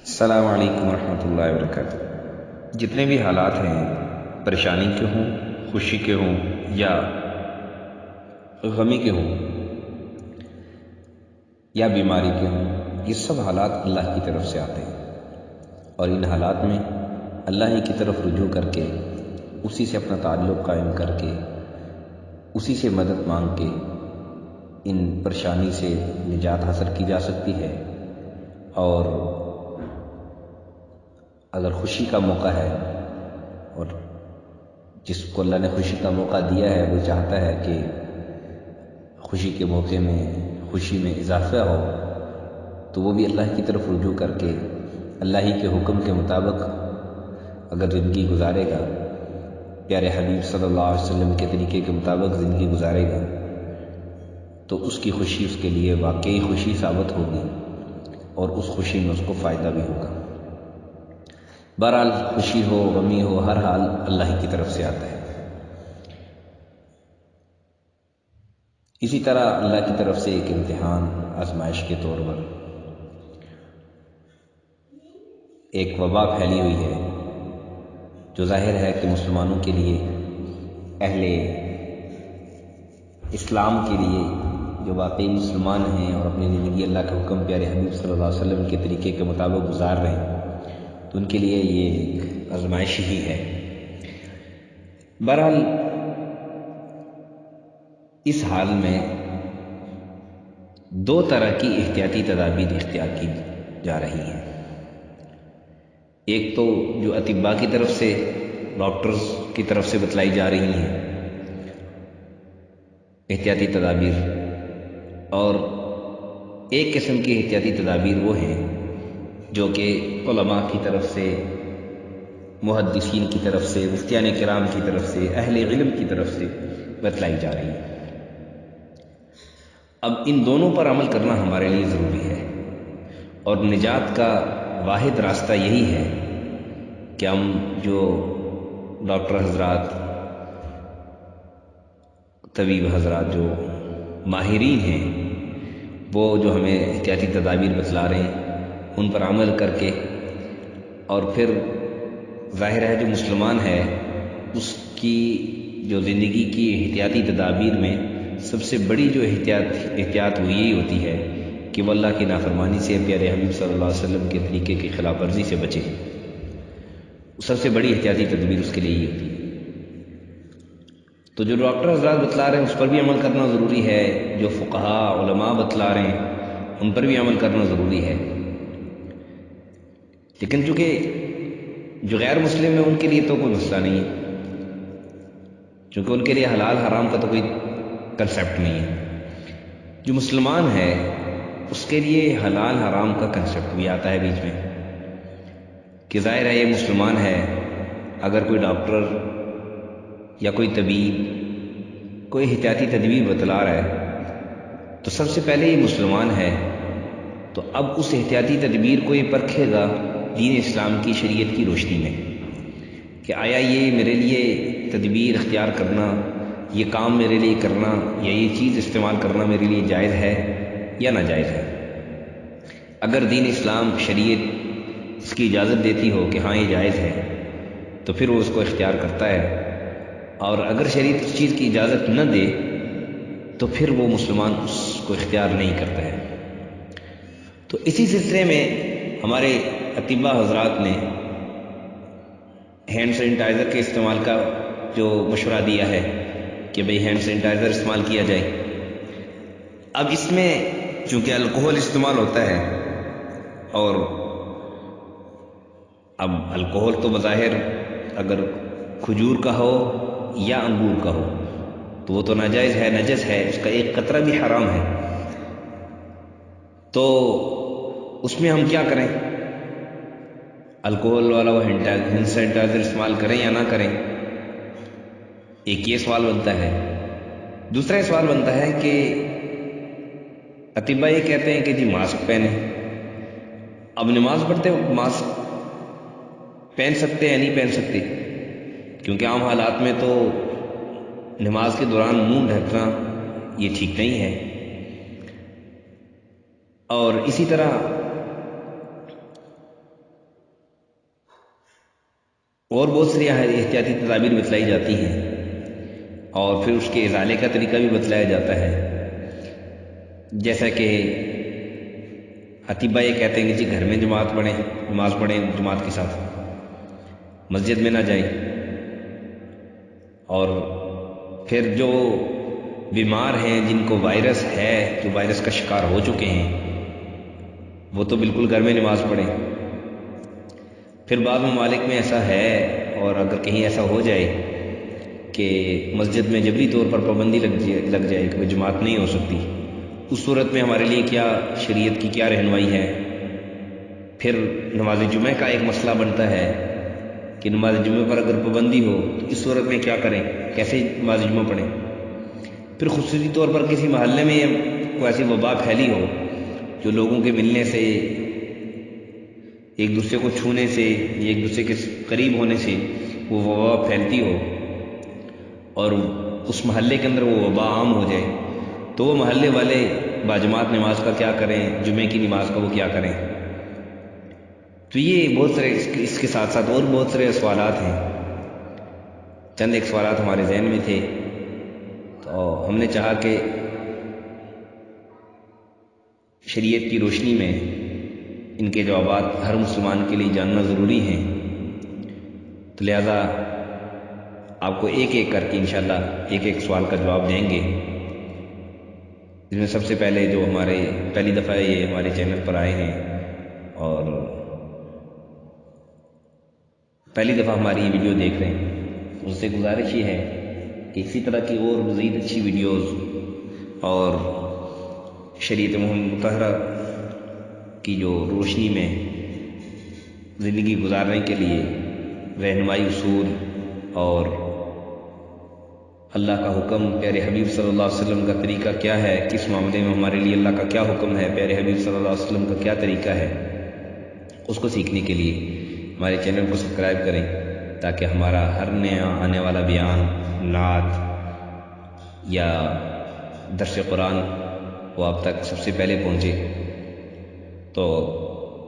السلام علیکم ورحمۃ اللہ وبرکاتہ۔ جتنے بھی حالات ہیں، پریشانی کے ہوں، خوشی کے ہوں یا غمی کے ہوں یا بیماری کے ہوں، یہ سب حالات اللہ کی طرف سے آتے ہیں، اور ان حالات میں اللہ ہی کی طرف رجوع کر کے، اسی سے اپنا تعلق قائم کر کے، اسی سے مدد مانگ کے ان پریشانی سے نجات حاصل کی جا سکتی ہے۔ اور اگر خوشی کا موقع ہے، اور جس کو اللہ نے خوشی کا موقع دیا ہے، وہ چاہتا ہے کہ خوشی کے موقع میں خوشی میں اضافہ ہو، تو وہ بھی اللہ کی طرف رجوع کر کے اللہ ہی کے حکم کے مطابق اگر زندگی گزارے گا، پیارے حبیب صلی اللہ علیہ وسلم کے طریقے کے مطابق زندگی گزارے گا، تو اس کی خوشی اس کے لیے واقعی خوشی ثابت ہوگی، اور اس خوشی میں اس کو فائدہ بھی ہوگا۔ بہرحال خوشی ہو، غمی ہو، ہر حال اللہ کی طرف سے آتا ہے۔ اسی طرح اللہ کی طرف سے ایک امتحان، آزمائش کے طور پر ایک وبا پھیلی ہوئی ہے، جو ظاہر ہے کہ مسلمانوں کے لیے، اہل اسلام کے لیے، جو واقعی مسلمان ہیں اور اپنی زندگی اللہ کے حکم پیارے حبیب صلی اللہ علیہ وسلم کے طریقے کے مطابق گزار رہے ہیں، تو ان کے لیے یہ ایک آزمائش ہی ہے۔ بہرحال اس حال میں دو طرح کی احتیاطی تدابیر اختیار کی جا رہی ہیں۔ ایک تو جو اطباء کی طرف سے، ڈاکٹرز کی طرف سے بتلائی جا رہی ہیں احتیاطی تدابیر، اور ایک قسم کی احتیاطی تدابیر وہ ہیں جو کہ علماء کی طرف سے، محدثین کی طرف سے، مفتیان کرام کی طرف سے، اہل علم کی طرف سے بتلائی جا رہی ہیں۔ اب ان دونوں پر عمل کرنا ہمارے لیے ضروری ہے، اور نجات کا واحد راستہ یہی ہے کہ ہم جو ڈاکٹر حضرات، طبیب حضرات، جو ماہرین ہیں، وہ جو ہمیں احتیاطی تدابیر بتلا رہے ہیں، ان پر عمل کر کے، اور پھر ظاہر ہے جو مسلمان ہے اس کی جو زندگی کی احتیاطی تدابیر میں سب سے بڑی جو احتیاط وہ یہی ہوتی ہے کہ وہ اللہ کی نافرمانی سے، پیارے حبیب صلی اللہ علیہ وسلم کے طریقے کی خلاف ورزی سے بچے۔ سب سے بڑی احتیاطی تدبیر اس کے لیے یہی ہوتی ہے۔ تو جو ڈاکٹر حضرات بتلا رہے ہیں اس پر بھی عمل کرنا ضروری ہے، جو فقہاء علماء بتلا رہے ہیں ان پر بھی عمل کرنا ضروری ہے، لیکن چونکہ جو غیر مسلم ہیں ان کے لیے تو کوئی مسئلہ نہیں ہے، چونکہ ان کے لیے حلال حرام کا تو کوئی کنسیپٹ نہیں ہے۔ جو مسلمان ہے اس کے لیے حلال حرام کا کنسیپٹ بھی آتا ہے بیچ میں، کہ ظاہر ہے یہ مسلمان ہے، اگر کوئی ڈاکٹر یا کوئی طبیب کوئی احتیاطی تدبیر بتلا رہا ہے تو سب سے پہلے یہ مسلمان ہے، تو اب اس احتیاطی تدبیر کو یہ پرکھے گا دین اسلام کی، شریعت کی روشنی میں، کہ آیا یہ میرے لیے تدبیر اختیار کرنا، یہ کام میرے لیے کرنا، یا یہ چیز استعمال کرنا میرے لیے جائز ہے یا ناجائز ہے۔ اگر دین اسلام، شریعت اس کی اجازت دیتی ہو کہ ہاں یہ جائز ہے، تو پھر وہ اس کو اختیار کرتا ہے، اور اگر شریعت اس چیز کی اجازت نہ دے تو پھر وہ مسلمان اس کو اختیار نہیں کرتا ہے۔ تو اسی سلسلے میں ہمارے اطباء حضرات نے ہینڈ سینیٹائزر کے استعمال کا جو مشورہ دیا ہے کہ بھئی ہینڈ سینیٹائزر استعمال کیا جائے۔ اب اس میں چونکہ الکوہل استعمال ہوتا ہے، اور اب الکوہل تو بظاہر اگر کھجور کا ہو یا انگور کا ہو تو وہ تو ناجائز ہے، نجس ہے، اس کا ایک قطرہ بھی حرام ہے۔ تو اس میں ہم کیا کریں؟ الکوہل والا وہ ہینڈ سینیٹائزر استعمال کریں یا نہ کریں؟ ایک یہ سوال بنتا ہے۔ دوسرا سوال بنتا ہے کہ اطباء یہ کہتے ہیں کہ جی ماسک پہنیں۔ اب نماز پڑھتے وقت ماسک پہن سکتے ہیں یا نہیں پہن سکتے؟ کیونکہ عام حالات میں تو نماز کے دوران منہ ڈھکنا یہ ٹھیک نہیں ہے، اور اسی طرح اور بہت سی احتیاطی تدابیر بتلائی جاتی ہیں، اور پھر اس کے ازالے کا طریقہ بھی بتلایا جاتا ہے. جیسا کہ اطباء یہ کہتے ہیں کہ جی گھر میں نماز پڑھیں جماعت کے ساتھ، مسجد میں نہ جائیں. اور پھر جو بیمار ہیں، جن کو وائرس ہے، جو وائرس کا شکار ہو چکے ہیں، وہ تو بالکل گھر میں نماز پڑھیں. پھر بعض ممالک میں ایسا ہے، اور اگر کہیں ایسا ہو جائے کہ مسجد میں جبری طور پر پابندی لگ جائے کہ جماعت نہیں ہو سکتی، اس صورت میں ہمارے لیے کیا شریعت کی کیا رہنمائی ہے؟ پھر نماز جمعہ کا ایک مسئلہ بنتا ہے کہ نماز جمعہ پر اگر پابندی ہو تو اس صورت میں کیا کریں، کیسے نماز جمعہ پڑھیں؟ پھر خصوصی طور پر کسی محلے میں کوئی ایسی وبا پھیلی ہو جو لوگوں کے ملنے سے، ایک دوسرے کو چھونے سے، ایک دوسرے کے قریب ہونے سے وہ وبا پھیلتی ہو، اور اس محلے کے اندر وہ وبا عام ہو جائے، تو وہ محلے والے باجماعت نماز کا کیا کریں، جمعے کی نماز کا وہ کیا کریں؟ تو یہ بہت سارے اس کے ساتھ ساتھ اور بہت سارے سوالات ہیں. چند ایک سوالات ہمارے ذہن میں تھے، تو ہم نے چاہا کہ شریعت کی روشنی میں ان کے جوابات ہر مسلمان کے لیے جاننا ضروری ہیں. تو لہذا آپ کو ایک ایک کر کے انشاءاللہ ایک ایک سوال کا جواب دیں گے. اس میں سب سے پہلے جو ہمارے پہلی دفعہ یہ ہمارے چینل پر آئے ہیں اور پہلی دفعہ ہماری یہ ویڈیو دیکھ رہے ہیں، ان سے گزارش یہ ہے کہ اسی طرح کی اور مزید اچھی ویڈیوز اور شریعت محمد مطہرہ کی جو روشنی میں زندگی گزارنے کے لیے رہنمائی اصول اور اللہ کا حکم، پیارے حبیب صلی اللہ علیہ وسلم کا طریقہ کیا ہے، کس معاملے میں ہمارے لیے اللہ کا کیا حکم ہے، پیارے حبیب صلی اللہ علیہ وسلم کا کیا طریقہ ہے، اس کو سیکھنے کے لیے ہمارے چینل کو سبسکرائب کریں، تاکہ ہمارا ہر نیا آنے والا بیان، نعت یا درس قرآن وہ آپ تک سب سے پہلے پہنچے. تو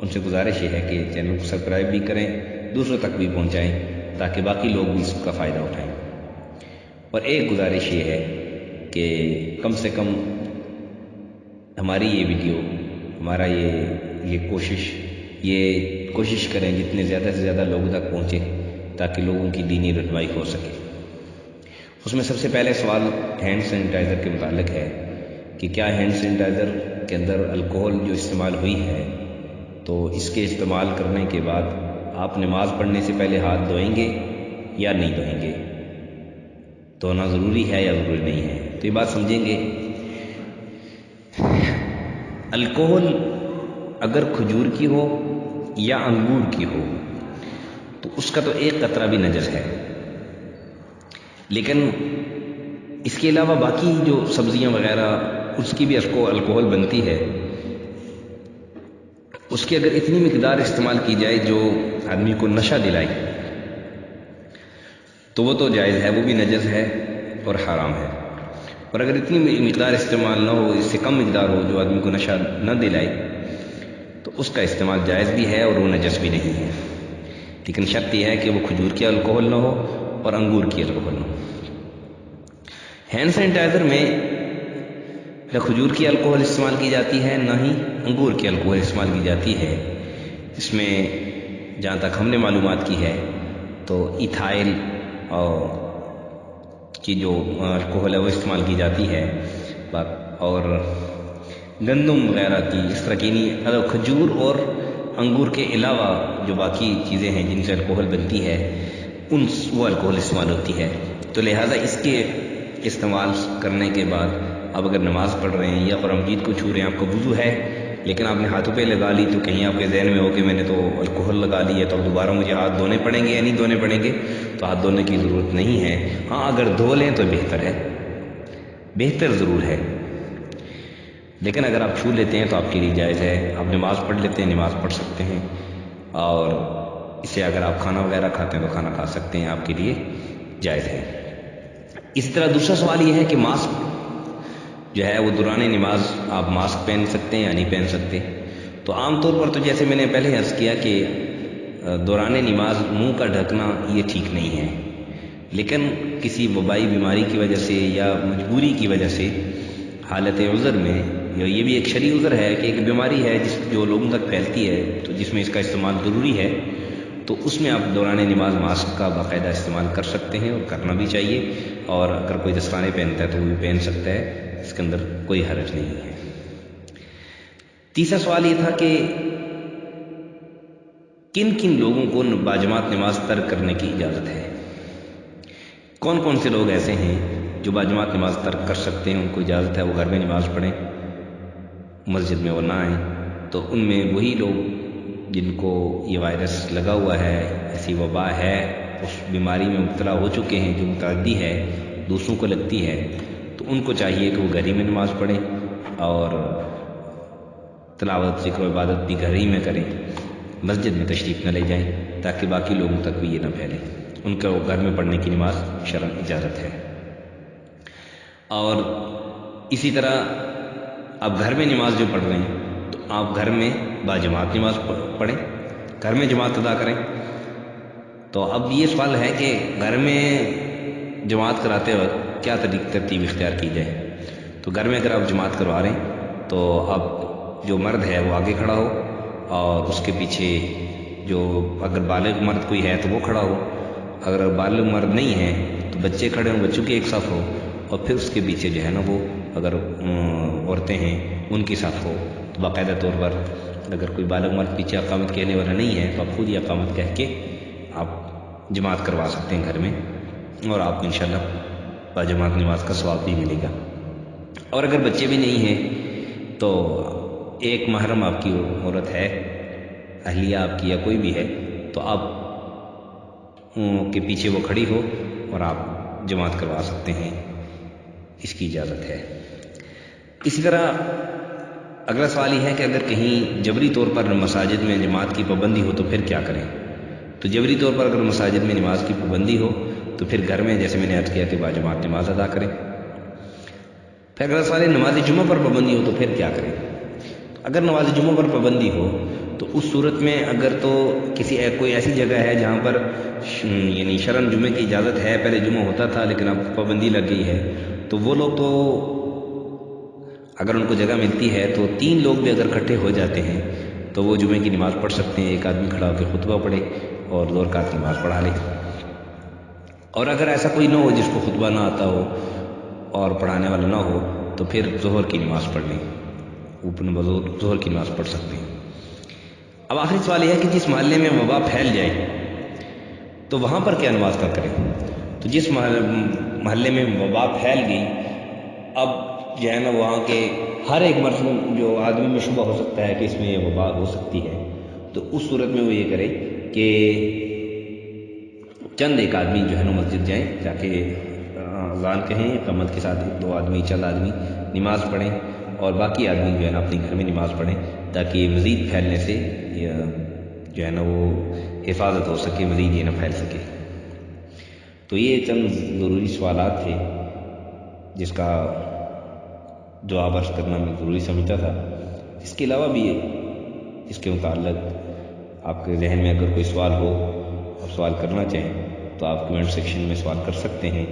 ان سے گزارش یہ ہے کہ چینل کو سبسکرائب بھی کریں، دوسروں تک بھی پہنچائیں، تاکہ باقی لوگ بھی اس کا فائدہ اٹھائیں. اور ایک گزارش یہ ہے کہ کم سے کم ہماری یہ ویڈیو، ہمارا یہ کوشش کریں جتنے زیادہ سے زیادہ لوگوں تک پہنچے، تاکہ لوگوں کی دینی رہنمائی ہو سکے. اس میں سب سے پہلے سوال ہینڈ سینیٹائزر کے متعلق ہے کہ کیا ہینڈ سینیٹائزر کے اندر الکوہل جو استعمال ہوئی ہے، تو اس کے استعمال کرنے کے بعد آپ نماز پڑھنے سے پہلے ہاتھ دھوئیں گے یا نہیں دھوئیں گے، دھونا ضروری ہے یا ضروری نہیں ہے؟ تو یہ بات سمجھیں گے. الکوہل اگر کھجور کی ہو یا انگور کی ہو تو اس کا تو ایک قطرہ بھی نجس ہے، لیکن اس کے علاوہ باقی جو سبزیاں وغیرہ اس کی بھی الکوہل بنتی ہے، اس کی اگر اتنی مقدار استعمال کی جائے جو آدمی کو نشہ دلائے تو وہ تو جائز ہے، وہ بھی نجس ہے اور حرام ہے. اور اگر اتنی مقدار استعمال نہ ہو، اس سے کم مقدار ہو جو آدمی کو نشہ نہ دلائے، تو اس کا استعمال جائز بھی ہے اور وہ نجس بھی نہیں ہے. لیکن شرط یہ ہے کہ وہ کھجور کی الکوہل نہ ہو اور انگور کی الکوہل نہ ہو. ہینڈ سینیٹائزر میں نہ کھجور کی الکوہل استعمال کی جاتی ہے، نہ ہی انگور کی الکوہل استعمال کی جاتی ہے. اس میں جہاں تک ہم نے معلومات کی ہے تو ایتھائل کی جو الکوہل ہے وہ استعمال کی جاتی ہے، اور گندم وغیرہ کی اس طرح کی نہیں. کھجور اور انگور کے علاوہ جو باقی چیزیں ہیں جن سے الکوہل بنتی ہے وہ الکوہل استعمال ہوتی ہے. تو لہٰذا اس کے استعمال کرنے کے بعد اب اگر نماز پڑھ رہے ہیں یا قرآن مجید کو چھو رہے ہیں، آپ کا وضو ہے لیکن آپ نے ہاتھوں پہ لگا لی، تو کہیں آپ کے ذہن میں ہو کہ میں نے تو الکوہل لگا لی ہے، تو اب دوبارہ مجھے ہاتھ دھونے پڑیں گے یا نہیں دھونے پڑیں گے؟ تو ہاتھ دھونے کی ضرورت نہیں ہے. ہاں اگر دھو لیں تو بہتر ہے، بہتر ضرور ہے، لیکن اگر آپ چھو لیتے ہیں تو آپ کے لیے جائز ہے. آپ نماز پڑھ لیتے ہیں، نماز پڑھ سکتے ہیں، اور اسے اگر آپ کھانا وغیرہ کھاتے ہیں تو کھانا کھا سکتے ہیں، آپ کے لیے جائز ہے. اسی طرح دوسرا سوال یہ ہے کہ ماسک جو ہے وہ دوران نماز آپ ماسک پہن سکتے ہیں یا نہیں پہن سکتے؟ تو عام طور پر تو جیسے میں نے پہلے عرض کیا کہ دوران نماز منہ کا ڈھکنا یہ ٹھیک نہیں ہے، لیکن کسی وبائی بیماری کی وجہ سے یا مجبوری کی وجہ سے حالت عذر میں، یا یہ بھی ایک شرعی عذر ہے کہ ایک بیماری ہے جو لوگوں تک پھیلتی ہے تو جس میں اس کا استعمال ضروری ہے، تو اس میں آپ دوران نماز ماسک کا باقاعدہ استعمال کر سکتے ہیں اور کرنا بھی چاہیے، اور اگر کوئی دستانے پہنتا ہے تو وہ بھی پہن سکتا ہے، اس کے اندر کوئی حرج نہیں ہے۔ تیسرا سوال یہ تھا کہ کن کن لوگوں کو باجماعت نماز ترک کرنے کی اجازت ہے؟ کون کون سے لوگ ایسے ہیں جو باجماعت نماز ترک کر سکتے ہیں، ان کو اجازت ہے وہ گھر میں نماز پڑھیں، مسجد میں وہ نہ آئیں؟ تو ان میں وہی لوگ جن کو یہ وائرس لگا ہوا ہے، ایسی وبا ہے، اس بیماری میں مبتلا ہو چکے ہیں جو متعدی ہے، دوسروں کو لگتی ہے، تو ان کو چاہیے کہ وہ گھر ہی میں نماز پڑھیں اور تلاوت ذکر و عبادت بھی گھر ہی میں کریں، مسجد میں تشریف نہ لے جائیں تاکہ باقی لوگوں تک بھی یہ نہ پھیلے۔ ان کو گھر میں پڑھنے کی نماز شرعاً اجازت ہے۔ اور اسی طرح آپ گھر میں نماز جو پڑھ رہے ہیں تو آپ گھر میں باجماعت نماز پڑھیں، گھر میں جماعت ادا کریں۔ تو اب یہ سوال ہے کہ گھر میں جماعت کراتے وقت کیا ترتیب اختیار کی جائے؟ تو گھر میں اگر آپ جماعت کروا رہے ہیں تو اب جو مرد ہے وہ آگے کھڑا ہو، اور اس کے پیچھے جو اگر بالغ مرد کوئی ہے تو وہ کھڑا ہو، اگر بالغ مرد نہیں ہے تو بچے کھڑے ہوں، بچوں کی ایک صف ہو، اور پھر اس کے پیچھے جو ہے نا وہ اگر عورتیں ہیں ان کی صف ہو، تو باقاعدہ طور پر اگر کوئی بالغ مرد پیچھے اقامت کہنے والا نہیں ہے تو آپ خود ہی اقامت کہہ کے آپ جماعت کروا سکتے ہیں گھر میں، اور آپ کو انشاءاللہ باجماعت نماز کا ثواب بھی ملے گا۔ اور اگر بچے بھی نہیں ہیں تو ایک محرم آپ کی عورت ہے، اہلیہ آپ کی یا کوئی بھی ہے، تو آپ کے پیچھے وہ کھڑی ہو اور آپ جماعت کروا سکتے ہیں، اس کی اجازت ہے۔ اسی طرح اگلا سوال یہ ہے کہ اگر کہیں جبری طور پر مساجد میں جماعت کی پابندی ہو تو پھر کیا کریں؟ تو جبری طور پر اگر مساجد میں نماز کی پابندی ہو تو پھر گھر میں جیسے میں نے عرض کیا کہ باجماعت نماز ادا کریں۔ پھر اگلا سوال ہے نماز جمعہ پر پابندی ہو تو پھر کیا کریں؟ اگر نماز جمعہ پر پابندی ہو تو اس صورت میں اگر تو کوئی ایسی جگہ ہے جہاں پر یعنی شرعاً جمعے کی اجازت ہے، پہلے جمعہ ہوتا تھا لیکن اب پابندی لگ گئی ہے، تو وہ لوگ تو اگر ان کو جگہ ملتی ہے تو 3 لوگ بھی اگر اکٹھے ہو جاتے ہیں تو وہ جمعے کی نماز پڑھ سکتے ہیں، ایک آدمی کھڑا ہو کے خطبہ پڑھے اور 2 رکعت نماز پڑھا لے۔ اور اگر ایسا کوئی نہ ہو جس کو خطبہ نہ آتا ہو اور پڑھانے والا نہ ہو تو پھر ظہر کی نماز پڑھ لیں، اوپن بظہر ظہر کی نماز پڑھ سکتے ہیں۔ اب آخری سوال یہ ہے کہ جس محلے میں وبا پھیل جائے تو وہاں پر کیا نماز ادا کریں؟ تو جس محلے میں وبا پھیل گئی، اب جو ہے نا وہاں کے ہر ایک مرد جو آدمی میں شبہ ہو سکتا ہے کہ اس میں یہ وبا ہو سکتی ہے، تو اس صورت میں وہ یہ کرے کہ چند ایک آدمی جو ہے نا مسجد جائیں، جا کے اذان کہیں، اقامت کے ساتھ 2 آدمی چند آدمی نماز پڑھیں، اور باقی آدمی جو ہے نا اپنے گھر میں نماز پڑھیں تاکہ مزید پھیلنے سے جو ہے نا وہ حفاظت ہو سکے، مزید یہ نہ پھیل سکے۔ تو یہ چند ضروری سوالات تھے جس کا جواب عرض کرنا میں ضروری سمجھتا تھا۔ اس کے علاوہ بھی اس کے متعلق آپ کے ذہن میں اگر کوئی سوال ہو اور سوال کرنا چاہیں تو آپ کمنٹ سیکشن میں سوال کر سکتے ہیں،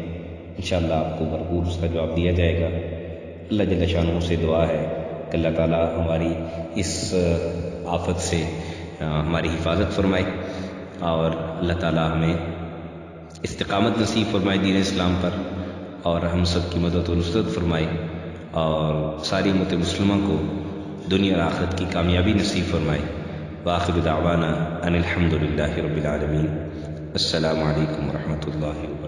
انشاءاللہ آپ کو بھرپور اس کا جواب دیا جائے گا۔ اللہ جل شانہ سے دعا ہے کہ اللہ تعالی ہماری اس آفت سے ہماری حفاظت فرمائے، اور اللہ تعالی ہمیں استقامت نصیب فرمائے دین اسلام پر، اور ہم سب کی مدد و نصرت فرمائے، اور ساری امت مسلمہ کو دنیا اور آخرت کی کامیابی نصیب فرمائے۔ وآخر دعوانا ان الحمد للہ رب العالمین۔ السلام علیکم ورحمۃ اللہ وبرکاتہ۔